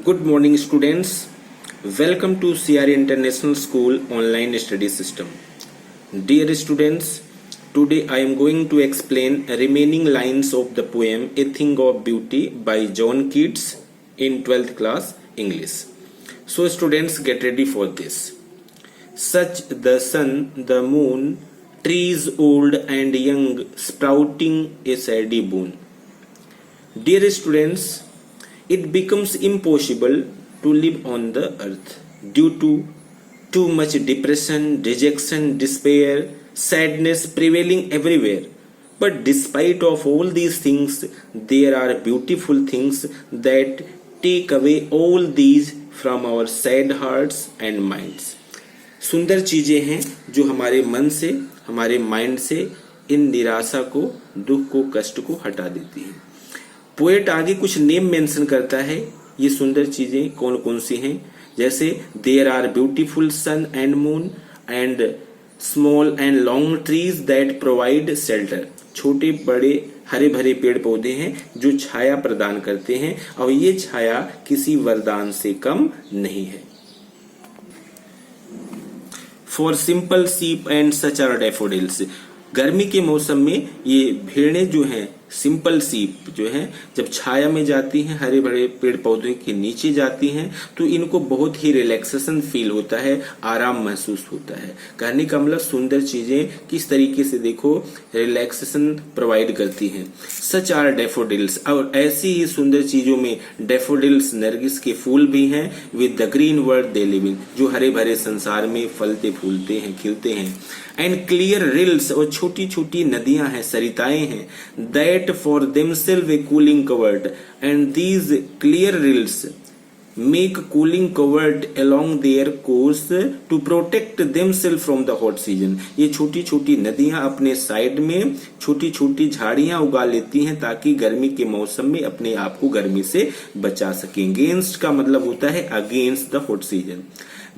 Good morning, students. Welcome to CRE International School online study system. Dear students, today I am going to explain remaining lines of the poem A Thing of Beauty by John Keats in 12th class English. So students, get ready for this. Such the sun, the moon, trees old and young, sprouting a saddy boon. Dear students, it becomes impossible to live on the earth due to too much depression, rejection, despair, sadness prevailing everywhere. But despite of all these things, there are beautiful things that take away all these from our sad hearts and minds. सुंदर चीजें हैं जो हमारे मन से, हमारे mind से इन निराशा को, दुख को, कष्ट को हटा देती हैं। पोएट आगे कुछ नेम मेंशन करता है, ये सुंदर चीजें कौन कौन सी हैं, जैसे there are beautiful sun and moon and small and long trees that provide shelter. छोटे बड़े हरे भरे पेड़ पौधे हैं जो छाया प्रदान करते हैं और ये छाया किसी वरदान से कम नहीं है। फॉर सिंपल सीप एंड सच आर डैफोडिल्स। गर्मी के मौसम में ये भेड़ें जो हैं, सिंपल सीप जो है, जब छाया में जाती हैं, हरे भरे पेड़ पौधे के नीचे जाती हैं, तो इनको बहुत ही रिलैक्सेशन फील होता है, आराम महसूस होता है। कहने का मतलब सुंदर चीजें किस तरीके से देखो रिलैक्सेशन प्रोवाइड करती हैं। सच आर डैफोडिल्स, और ऐसी ही सुंदर चीजों में डैफोडिल्स नरगिस के फूल भी हैं, with the green world they live in, जो हरे भरे संसार में फलते फूलते हैं, खिलते हैं। एंड क्लियर रिल्स, और छोटी छोटी नदियां हैं, सरिताएं हैं, that for themselves a cooling covert, and these clear rills make cooling covert along their course to protect themselves from the hot season। ये छोटी छोटी नदियां अपने साइड में छोटी छोटी झाड़ियां उगा लेती हैं ताकि गर्मी के मौसम में अपने आप को गर्मी से बचा सकें। अगेंस्ट का मतलब होता है against the hot season.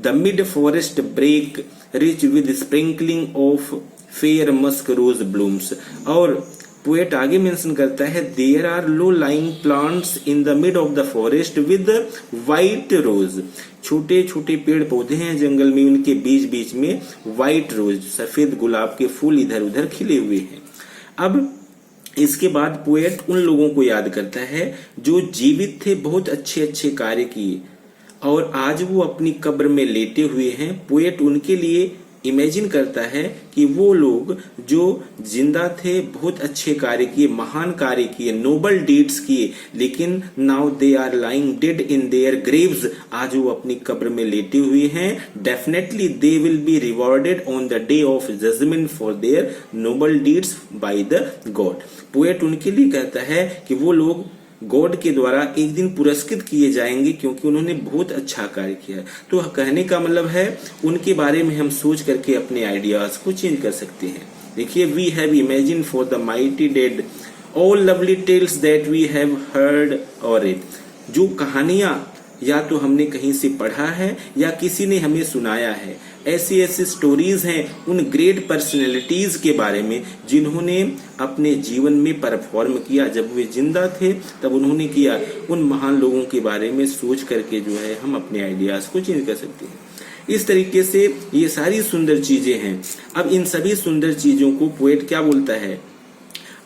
The mid forest brake rich with sprinkling of fair musk rose blooms. और पोएट आगे मेंशन करता है there are low lying plants in the mid of the forest with white rose. छोटे छोटे पेड़ पौधे हैं जंगल में, उनके बीच बीच में व्हाइट रोज, सफेद गुलाब के फूल इधर उधर खिले हुए हैं। अब इसके बाद पोएट उन लोगों को याद करता है जो जीवित थे, बहुत अच्छे अच्छे कार्य किए और आज वो अपनी कब्र में लेटे हुए हैं। पोएट उनके लिए इमेजिन करता है कि वो लोग जो जिंदा थे, बहुत अच्छे कार्य किए, महान कार्य किए, नोबल डीड्स किए, लेकिन now they are lying dead in their graves, आज वो अपनी कब्र में लेटे हुए हैं। Definitely they will be rewarded on the day of judgement for their noble deeds by the God. Poet उनके लिए कहता है कि वो लोग गॉड के द्वारा एक दिन पुरस्कृत किए जाएंगे क्योंकि उन्होंने बहुत अच्छा कार्य किया। तो कहने का मतलब है उनके बारे में हम सोच करके अपने आइडियाज को चेंज कर सकते हैं। देखिए, we have imagine for the mighty dead all lovely tales that we have heard और रेड। जो कहानियां या तो हमने कहीं से पढ़ा है या किसी ने हमें सुनाया है, ऐसी ऐसी स्टोरीज हैं उन ग्रेट पर्सनैलिटीज के बारे में जिन्होंने अपने जीवन में परफॉर्म किया। जब वे जिंदा थे तब उन्होंने किया। उन महान लोगों के बारे में सोच करके जो है हम अपने आइडियाज को चेंज कर सकते हैं। इस तरीके से ये सारी सुंदर चीजें हैं। अब इन सभी सुंदर चीजों को पोएट क्या बोलता है,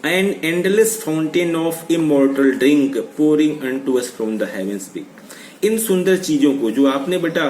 an endless fountain of immortal drink pouring unto us from the heavens brink. इन सुंदर चीजों को जो आपने बेटा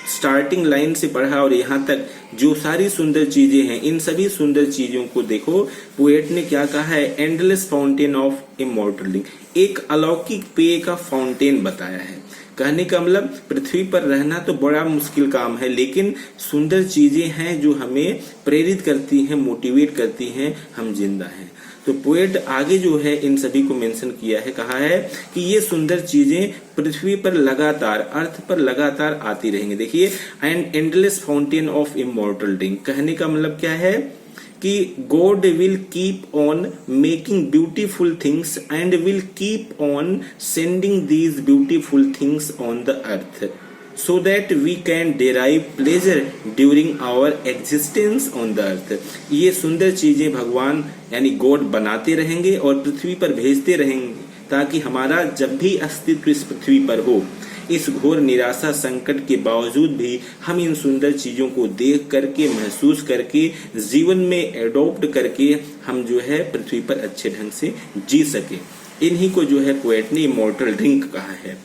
स्टार्टिंग लाइन से पढ़ा और यहाँ तक जो सारी सुंदर चीजें हैं, इन सभी सुंदर चीजों को देखो पोएट ने क्या कहा है, endless fountain of immortal drink, एक अलौकिक पेय का फाउंटेन बताया है। कहने का मतलब पृथ्वी पर रहना तो बड़ा मुश्किल काम है, लेकिन सुंदर चीजें हैं जो हमें प्रेरित करती हैं, मोटिवेट करती हैं, हम जिंदा हैं। तो पोएट आगे जो है इन सभी को मेंशन किया है, कहा है कि ये सुंदर चीजें पृथ्वी पर लगातार, अर्थ पर लगातार आती रहेंगी। देखिए, and endless fountain of immortal drink, कहने का मतलब क्या है कि God will keep on making beautiful things and will keep on sending these beautiful things on the earth so that we can derive pleasure during our existence on the earth। ये सुंदर चीजें भगवान यानी गॉड बनाते रहेंगे और पृथ्वी पर भेजते रहेंगे ताकि हमारा जब भी अस्तित्व इस पृथ्वी पर हो, इस घोर निराशा संकट के बावजूद भी हम इन सुंदर चीजों को देख करके, महसूस करके, जीवन में एडॉप्ट करके हम जो है पृथ्वी पर अच्छे ढंग से जी सके। इन्हीं को जो है पोएट ने इमॉर्टल ड्रिंक कहा है।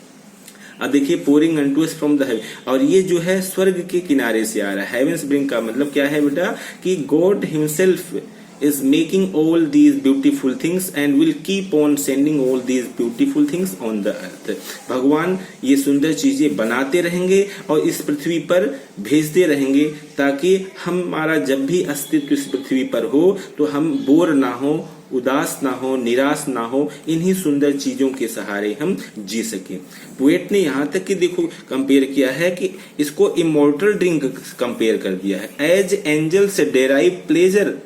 अब देखिए, pouring unto us from the haven, और ये जो है स्वर्ग के किनारे से आ रहा है। हेवेंस ड्रिंक का मतलब क्या है बेटा, कि God himself is making all these beautiful things and will keep on sending all these beautiful things on the earth। भगवान ये सुंदर चीजें बनाते रहेंगे और इस पृथ्वी पर भेजते रहेंगे, ताकि हमारा जब भी अस्तित्व इस पृथ्वी पर हो तो हम बोर ना हो, उदास ना हो, निराश ना हो, इन्हीं सुंदर चीजों के सहारे हम जी सके। पोएट ने यहाँ तक कि देखो कंपेयर किया है कि इसको इमॉर्टल ड्रिंक कंपेयर कर दिया है। एज एंजल्स डेराइव प्लेजर,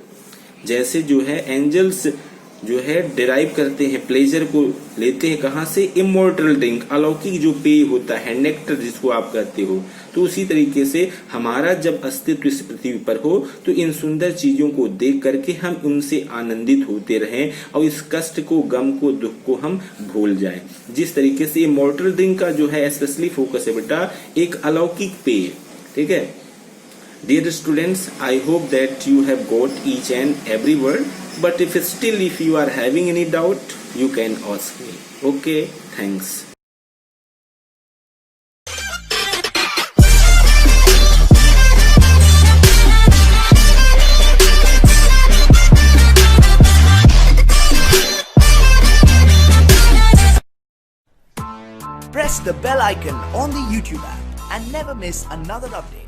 जैसे जो है एंजल्स जो है डिराइव करते हैं, प्लेजर को लेते हैं कहाँ से, इमॉर्टल ड्रिंक, अलौकिक जो पेय होता है, नेक्टर जिसको आप कहते हो। तो उसी तरीके से हमारा जब अस्तित्व इस पृथ्वी पर हो तो इन सुंदर चीजों को देख करके हम उनसे आनंदित होते रहें और इस कष्ट को, गम को, दुख को हम भूल जाएं। जिस तरीके से इमॉर्टल ड्रिंक का जो है स्पेशली फोकस है बेटा एक अलौकिक पेय, ठीक है। Dear students, I hope that you have got each and every word, but if you are having any doubt, you can ask me. Okay, thanks. Press the bell icon on the YouTube app and never miss another update.